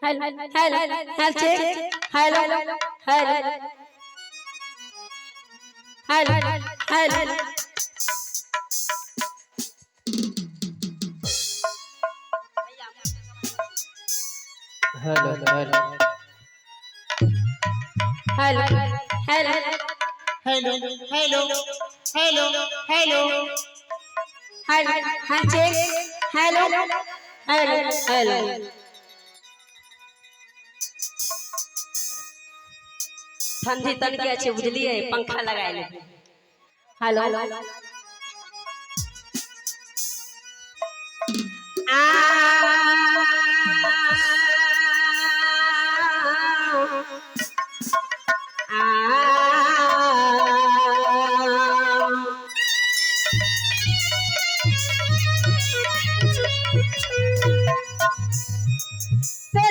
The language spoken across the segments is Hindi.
Hello hello check hello hello hello hello hello hello hello hello hello hello hello hello hello हाँ चेक हेलो हेलो हेलो ठंडी तन के अच्छे बुझलिए पंखा लगाए ले हेलो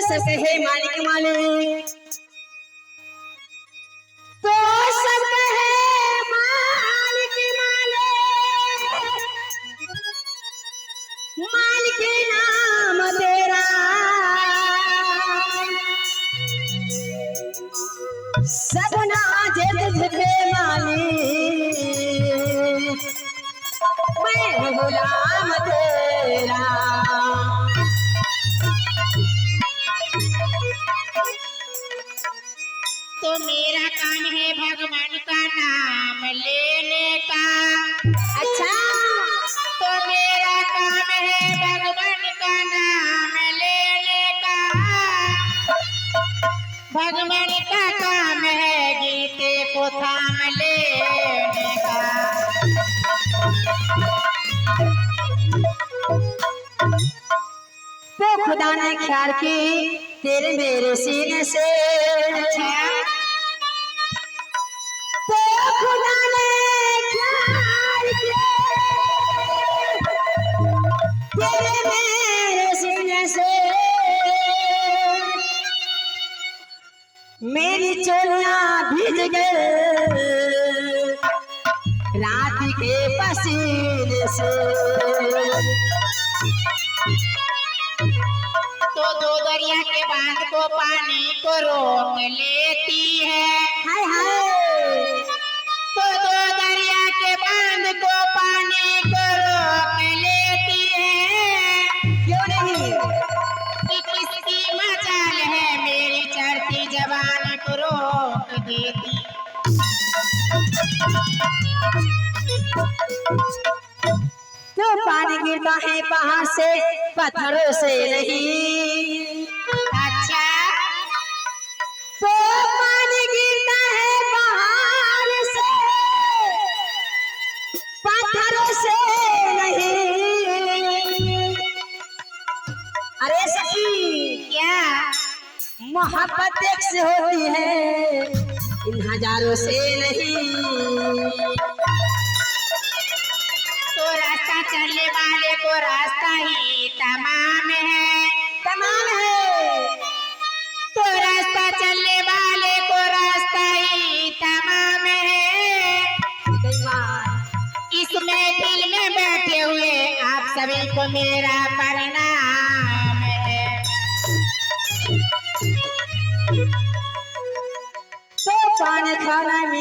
सबके है मालिक मालिक तो सबके है मालिक मालिक मालिक नाम तेरा सपना जे तुझे मालिक मैं गुलाम तेरा तो मेरा काम है भगवान का नाम लेने का। अच्छा तो मेरा काम है भगवान का नाम लेने का। भगवान का काम है गीते को थाम लेने का। तो खुदा ने ख्याल की तेरे मेरे सीने से तो खुदा ने ख्याल की तेरे मेरे सीने से मेरी चोलियां भीज गए रात के पसीने से। तो दो दरिया के बांध को पानी को रोक लेती है। हाय हाय तो दो दरिया के बांध को पानी को रोक लेती है। क्यों नहीं कि किसकी मजाल है मेरी चढ़ती जवानी को रोक देती। तो पानी गिरता है पहाड़ से पत्थरों से नहीं। अच्छा तो पानी गिरता है पहाड़ से पत्थरों से नहीं। अरे सखी क्या मोहब्बत एक से होती है इन हजारों से नहीं। तो रास्ता चलने वाले को रास्ता ही तमाम है। तमाम है तो रास्ता चलने वाले को रास्ता ही तमाम है। इसमें दिल में बैठे हुए आप सभी को मेरा प्रणाम है।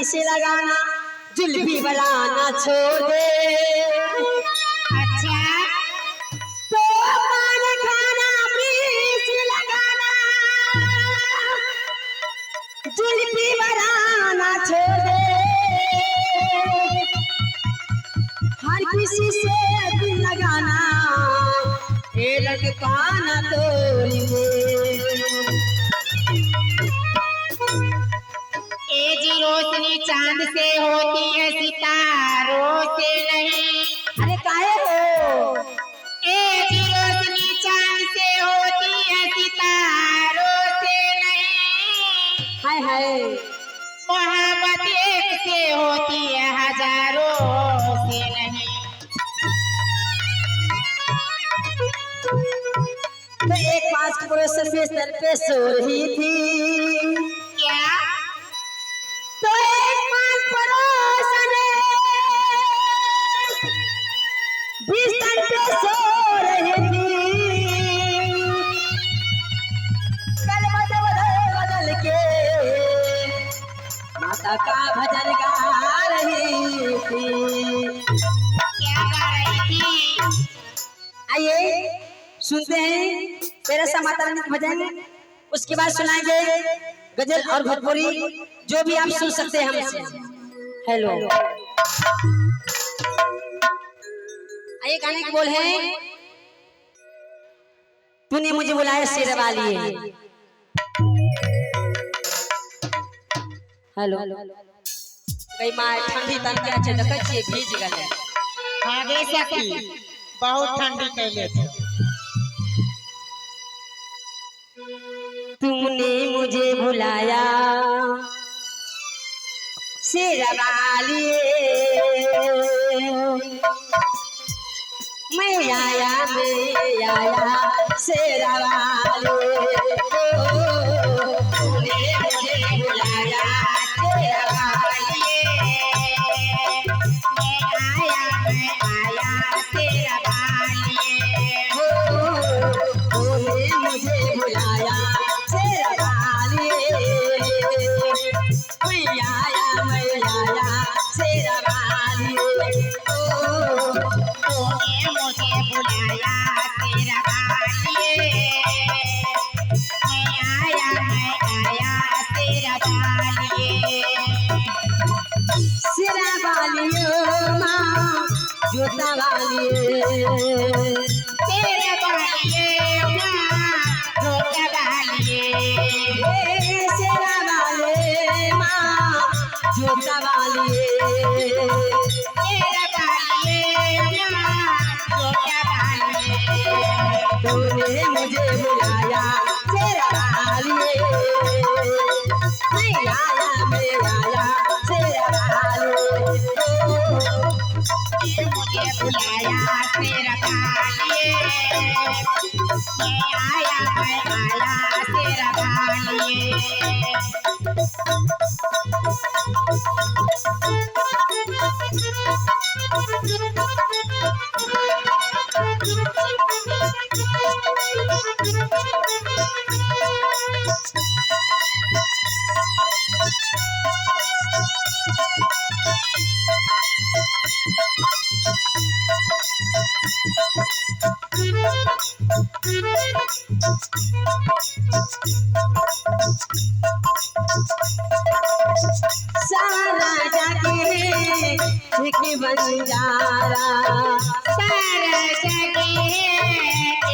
से लगाना जुल्फी बनाना छोड़ दे। अच्छा तो पान खाना बीस लगाना जुल्फी बनाना छोड़ दे। हर किसी से दिल लगाना ये लटकाना तोड़ दे। ए जी रोशनी चांद से होती है सितारों से नहीं। अरे काहे हो? ए जी रोशनी चांद से होती है सितारों से नहीं। हाय हाय मोहब्बत एक से होती है हजारों से नहीं। तो एक पास के पड़ोसन बिस्तर पे सो रही थी। क्या? तो एक पास पड़ोसन बिस्तर पे सो रही थी। कल बदल बदल के माता का भजन गा रही थी। क्या गा रही थी? आइए सुनते हैं तेरा सा माता रानी का भजन। उसके बाद सुनाएंगे गजल और भोजपुरी जो भी आप सुन सकते हैं हमसे। हेलो आइए गाने की बोल है तूने मुझे बुलाया शेर वाली। हेलो गई माँ ठंडी तन के अच्छे देखे छिए भीज गए। आगे सखी बहुत ठंडी कैले छे। तूने मुझे बुलाया शेरवाली मैं आया शेरवाली। तूने मुझे बुलाया शेरवाली मैं आया शेरवाली। तूने मुझे बुलाया शेरवाली मैं आया शेरवाली। तूने मुझे बुलाया शेरवाली मैं आया शेरवाली। शेरवाली माँ जोता वाली तेरे बालिए माँ धोखा बालिए। शेरवाली माँ जोता वाली तेरे बालिए माँ धोखा बालिए। तूने मुझे बुलाया शेरवाली मैं आया शेरवाली। मुझे बुलाया शेरवाली मैं आया शेरवाली। सारा जागे एक बंजारा सारा जगे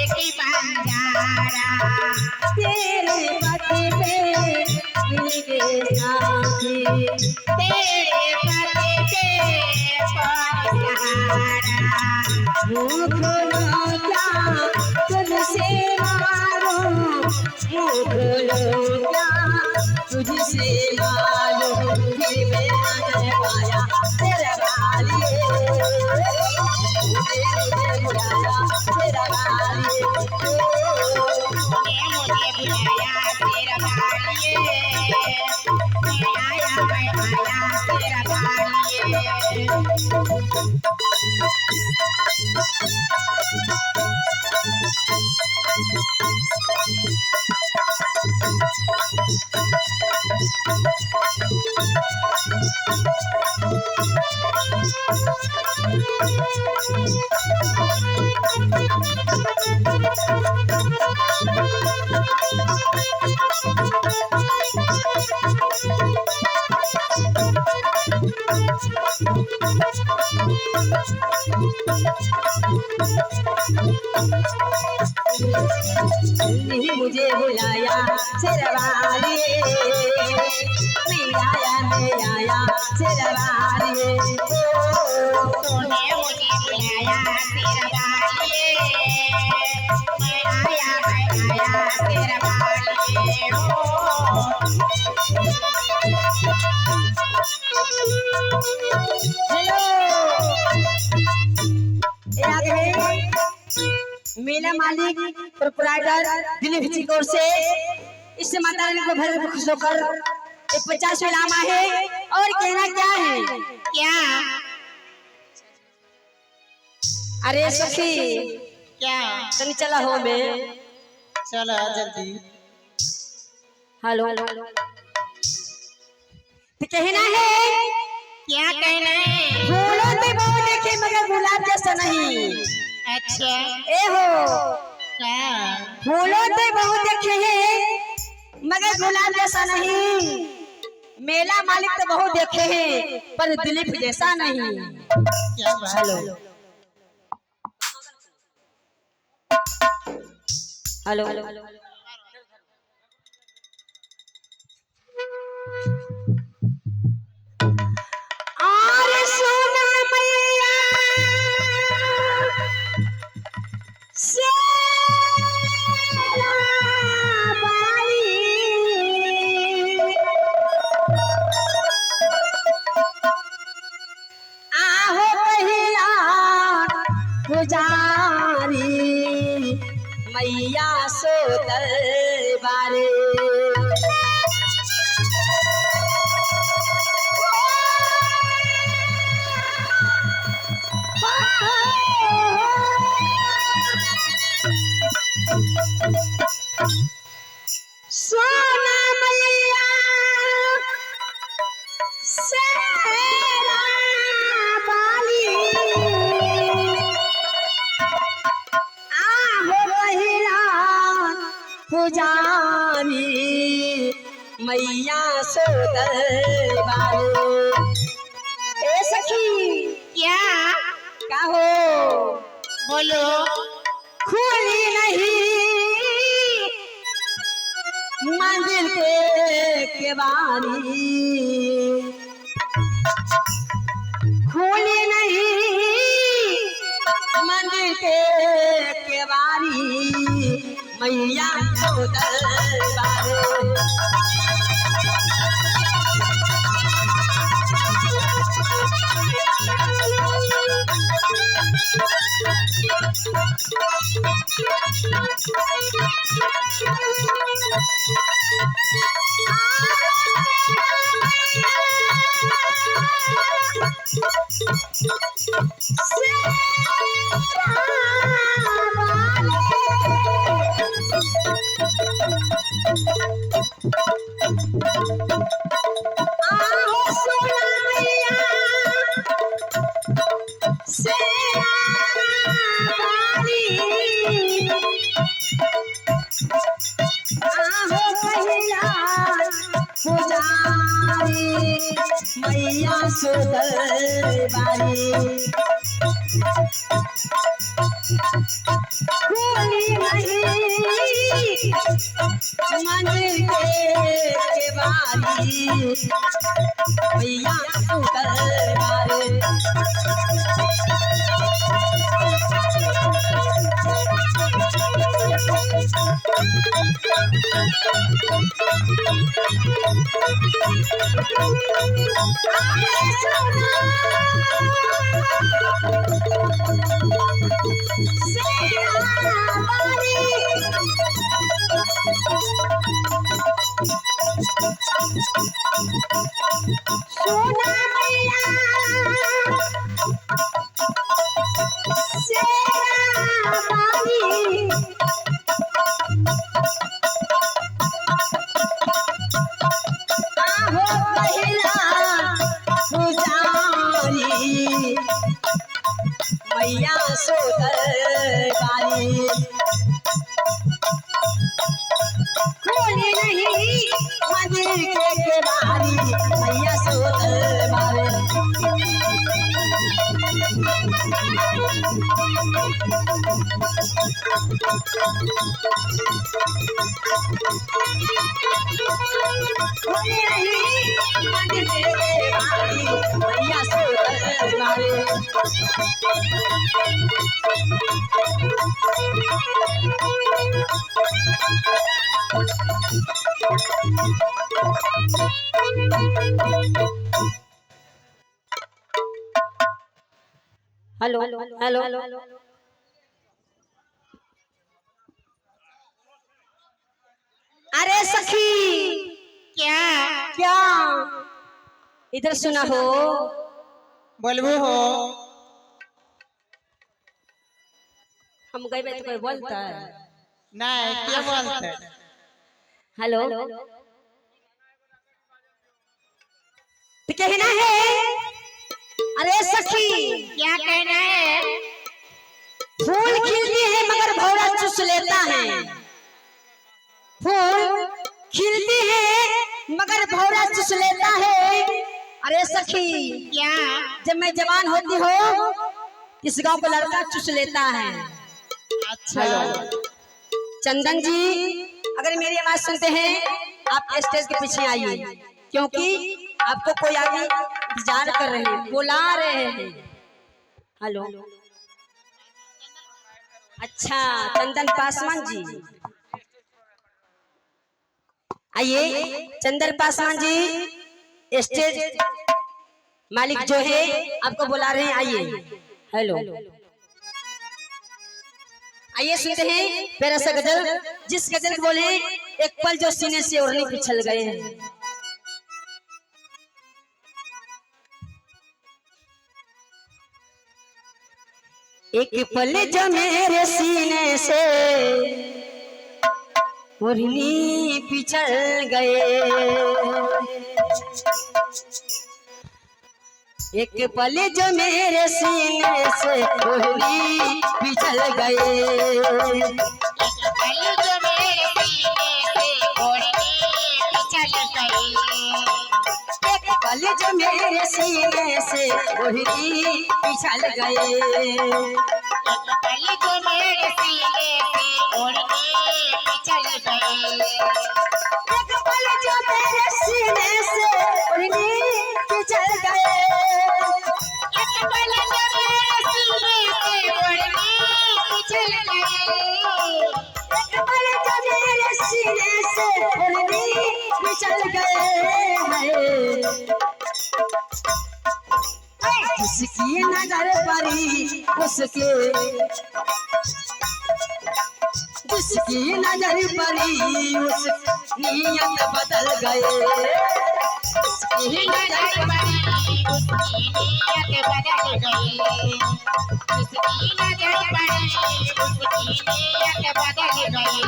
एक बंजारा। तेरे पति पे मिल गए साथी। तेरे पति पे कौन सहारा। भूख लो क्या तुझसे मारो भूख लो क्या तुझसे मारो फिर मैं न पाया शेरवाली। मुझे बुलाया शेरवाली मुझे बुलाया शेरवाली मैं आया शेरवाली। मुझे बुलाया शेरवाली मैं आया शेरवाली तूने मुझे बुलाया तेरा बालिए मैं आया तेरा बालिए हेलो ये आ गए मेला मालिक प्रोपराइटर दिलीप जी की ओर से इससे माता रानी को भर खुश होकर एक 50 इनाम है और कहना क्या है क्या अरे सखी क्या तनी चला हो मैं चलो जल्दी हेलो तो कहना है क्या कहना है फूलों पे बहुत देखे मगर गुलाब जैसा नहीं अच्छा ए हो क्या फूलों पे बहुत देखे हैं मगर गुलाब जैसा नहीं मेला मालिक तो बहुत देखे हैं पर दिलीप जैसा नहीं क्या बात है हेलो और सोना मैया आहो पहिला पुजारी मैया सो दरबारे सोना मैया शेरा बाली आहो पहिला पुजारी मैया सो दरबारे ए सखी क्या का हो बोलो खुली नहीं मंदिर के केवारी खुली नहीं मंदिर के केवारी मैया को दरबारे मैया सुदरबारी खुली नहीं मंदिर के बारी मैया सुदरबारी सोना मैया शेरा बाली होली रही मन तेरे वाली मैया सोहर मारे। हेलो हेलो अरे सखी क्या क्या इधर सुना हो बोलबो हो? हम गए तो कोई बोलता है नहीं, क्या बोलते? हेलो तो कहना है अरे सखी क्या कहना है? फूल खिलती है मगर भौरा चुस लेता है। फूल खिलती है मगर भौरा चुस लेता है। अरे सखी क्या? जब मैं जवान होती हो इस गांव का लड़का चुस लेता है। अच्छा चंदन जी अगर मेरी आवाज सुनते हैं आप स्टेज के पीछे आइए क्योंकि आपको कोई आगे इंतजार कर रहे हैं बुला रहे हैं। हेलो अच्छा चंदन पासवान जी आइए। चंदन पासवान जी स्टेज मालिक जो है आपको बुला रहे हैं आइए। हेलो आइए सुनते हैं प्यारा सा गजल जिस गजल को बोले एक पल जो सीने से ओढ़नी पिछल गए हैं। एक पल जो मेरे सीने से ओढ़नी पिछल गए। एक पल जो मेरे सीने से ओढ़नी पिछल गए। एक पल जो मेरे सीने से ओढ़नी पिछल गए। एक पल जो मेरे सीने से ओढ़नी पिछल गए। एक पल जो मेरे सीने से ओढ़नी पिछल गए हैं। जिसकी नजर पड़ी उसके जिसकी नजर पड़ी उस नियत बदल गए। जिसकी नजर पड़ी उसकी नीयत बदल गई। उसकी नजर पड़ी उसकी नीयत बदल गई।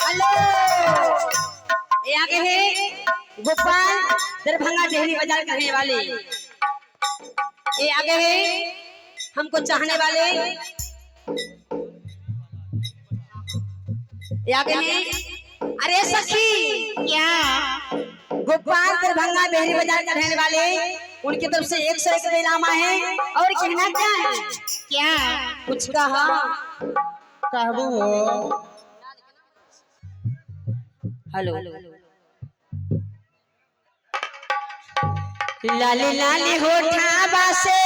हेलो ये आगे है गोपाल दरभंगा डेहरी बाजार करने वाले। ये आगे है हमको चाहने वाले। ये आगे है अरे सखी क्या? गोपाल दरभंगा डेहरी बाजार का रहने वाले उनकी तरफ से 101 इनाम है। और कहना क्या है? क्या? कुछ कहा कहबू हो? हेलो लाली लाली होठाबा से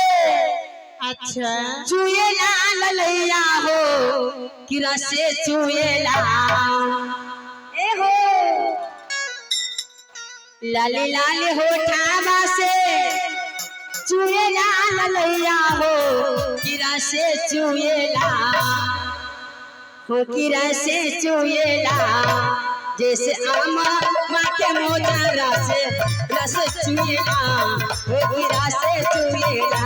अच्छा चुए लाल लैया हो किरा से चुए ए हो लाली लाली होठाबा से चुए लाल लैया हो किरा से चुएला हो किरा से चुएला। जैसे आमा माँ के मोजरा से रस चुएला हो किरा से चुएला।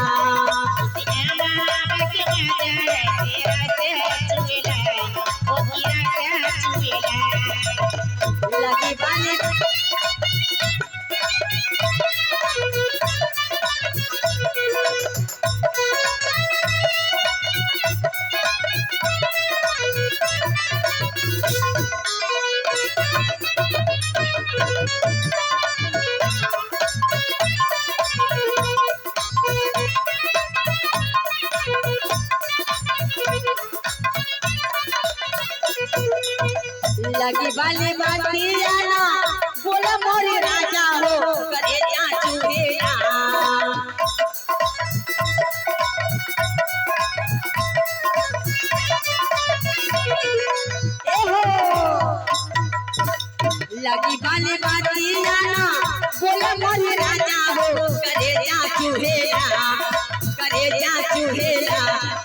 लगी वाली बातिया ना बोला मोरे राजा हो करे जा चूड़ेला लगी वाली बातिया ना बोला मोरे राजा हो करे जा चूड़ेला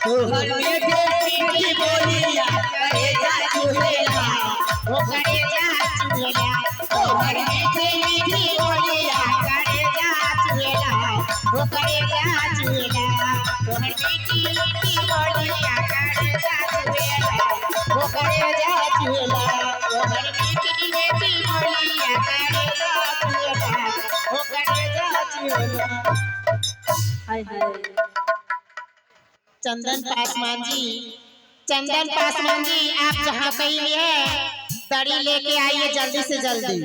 तोहर में बेटी बोलिया करे जा चूड़ेला वो करे जा चूड़ेला तोहर बेटी बोलिया करे जा चूड़ेला वो करे जा चूड़ेला तोहर बेटी बोलिया करे जा चूड़ेला वो करे जा चूड़ेला तोहर बेटी बोलिया करे जा चूड़ेला वो करे जा चूड़ेला। हाय हाय चंदन पासवान जी आप जहाँ कहीं है दड़ी लेके आइए जल्दी से जल्दी।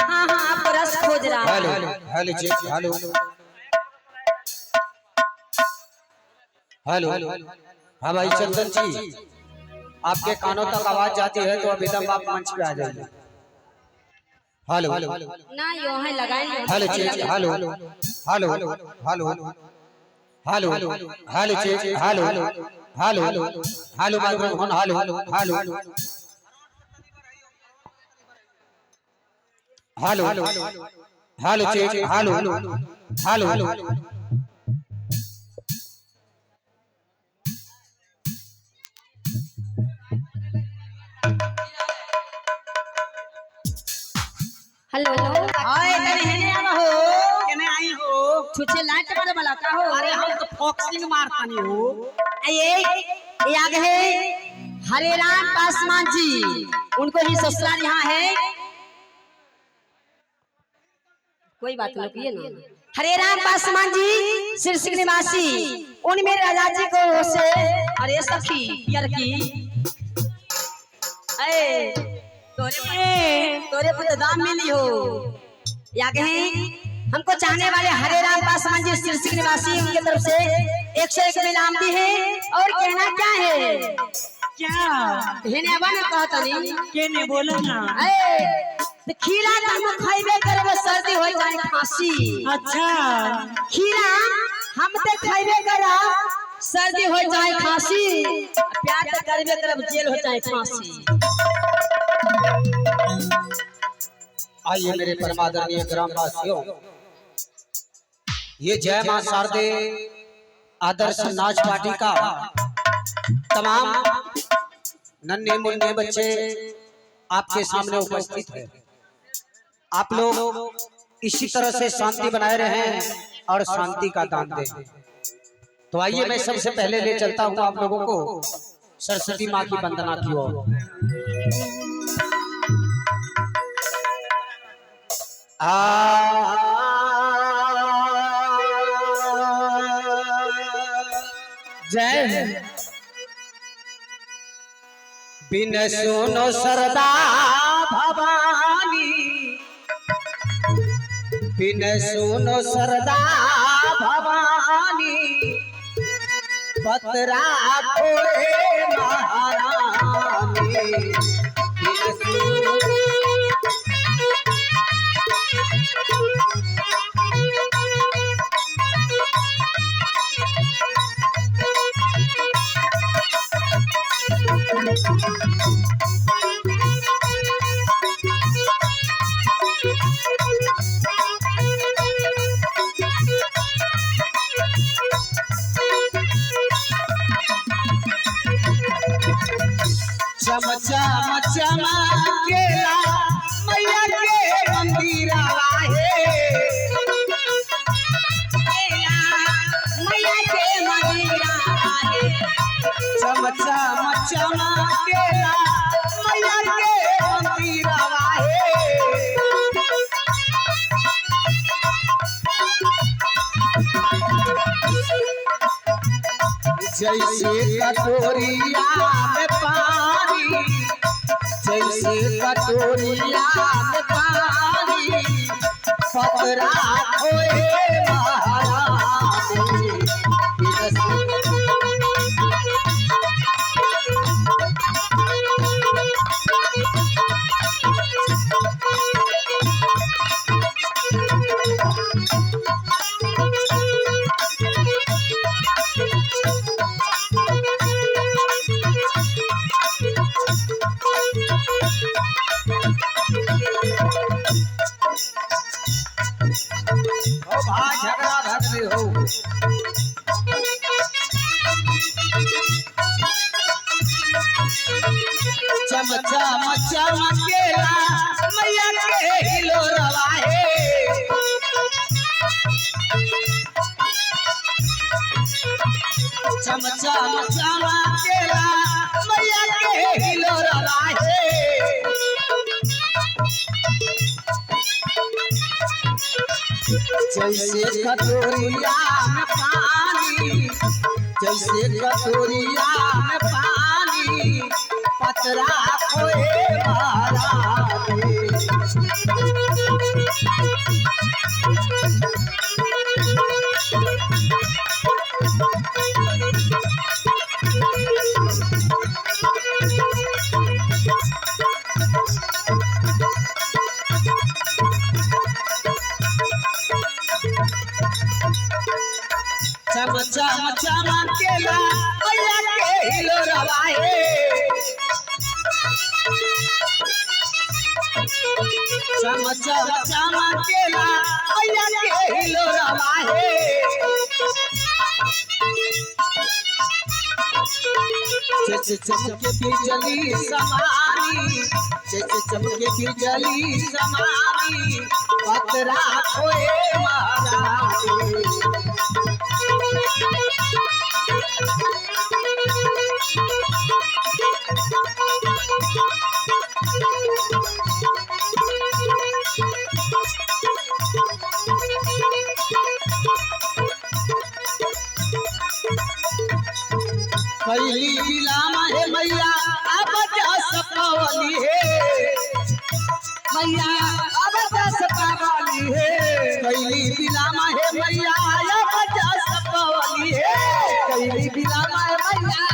हाँ हाँ आप रस खोज रहा hello hello check hello hello हाँ भाई चंदन जी, आपके कानों तक आवाज जाती है तो अभी तक आप मंच पे आ जाइए। हेलो ना यो है लगाएंगे hello check hello hello hello hello hello check hello hello hello microphone hello hello hello hello check hello hello hello hi तने हेने आवा हो केने आई हो छुछे लाइट मारे वाला का हो अरे हम तो फॉक्सिंग मारतानी हो ये आगे है हरे राम पासवान जी, उनको ही ससुराल यहाँ है। कोई बात नहीं ना हरे राम पासवान जी शीर्षक निवासी उनमें राजा जी को से अरे सखी यार की तोरे पे तो दाम मिली हो या कहीं हमको चाहने वाले हरे राम पासवान जी शीर्षक निवासी उनकी तरफ से 101 इनाम भी है। और कहना क्या है क्या हेने बन कहता नहीं केने बोलो ना। तो खीरा तो हम खाइबे करबे सर्दी हो जाए खांसी। अच्छा खीरा हम तो खाइबे करा सर्दी हो जाए खांसी, प्यार तो करबे करब जेल हो जाए फांसी। आइए मेरे परमादरणीय ग्रामवासियों, ये जय मां शारदे आदर्श नाच पार्टी का तमाम नन्हे मुन्ने बच्चे आपके सामने उपस्थित है। आप लोग इसी तरह से शांति बनाए रहें और शांति का दान दें। तो आइए मैं सबसे पहले ले चलता हूं आप लोगों को सरस्वती माँ की वंदना की ओर। जय बिन सुनो सरदा भवानी, बिन सुनो सरदा भवानी, पतरा खोए महारानी। बिन सुनो चमचा चमकेला मैया के मंदिरा है, मैया के मंदिरा है। चमचा चमकेला मैया के मंदिरा है। जैसे कटोरिया में पानी, जैसे कटोरिया में पानी, पतरा खोए महारानी। चम चम चमकेला मैया के हिलोरवा हे जैसे कटोरिया में पानी जैसे कटोरिया में पानी पतरा खोए महारानी चम चम चमकेला मैया के हिलोरवा हे चम चम चमकेला मैया के हिलोरवा हे जैसे चमके बिजली समानी जैसे चमके बिजली समानी पतरा खोए महारानी कैली बिलामा हे मैया अब जस पावली हे मैया अब जस पावली हे कैली बिलामा हे मैया अब जस पावली हे कैली बिलामा हे मैया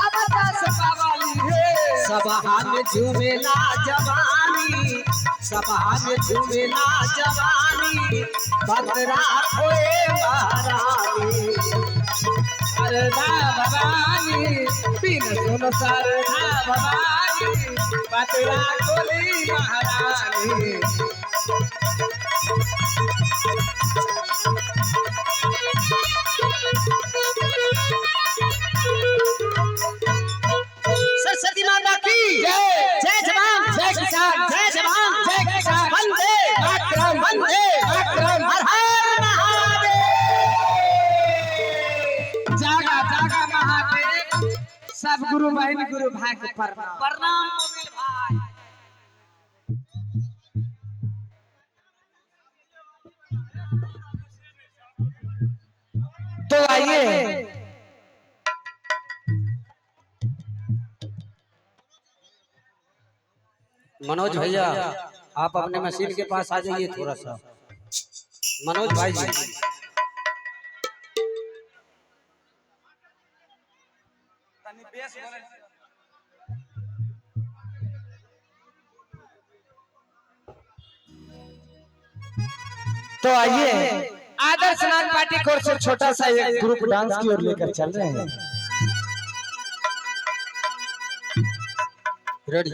अब जस पावली हे सभा में झूमेला जवानी सभा में झूमेला जवानी बदरा खोए महारानी सरदा भवानी बिन सुन सरदा भवानी बतरा कोली महारानी सरस्वती माता की जय जय जवान जय किसान जय जवान जय किसान वंदे मातरम वंदे मातरम हर हर महादेव जागा जागा महादेव सब गुरु बहन गुरु भाई के प्रणाम प्रणाम मोबिल भाई तो आइए मनोज भैया आप अपने मशीन के पास आ जाइए थोड़ा सा मनोज भाई जी तो आइए आदर्श नाथ पार्टी की ओर से छोटा सा एक ग्रुप डांस की ओर लेकर चल रहे हैं। रेडी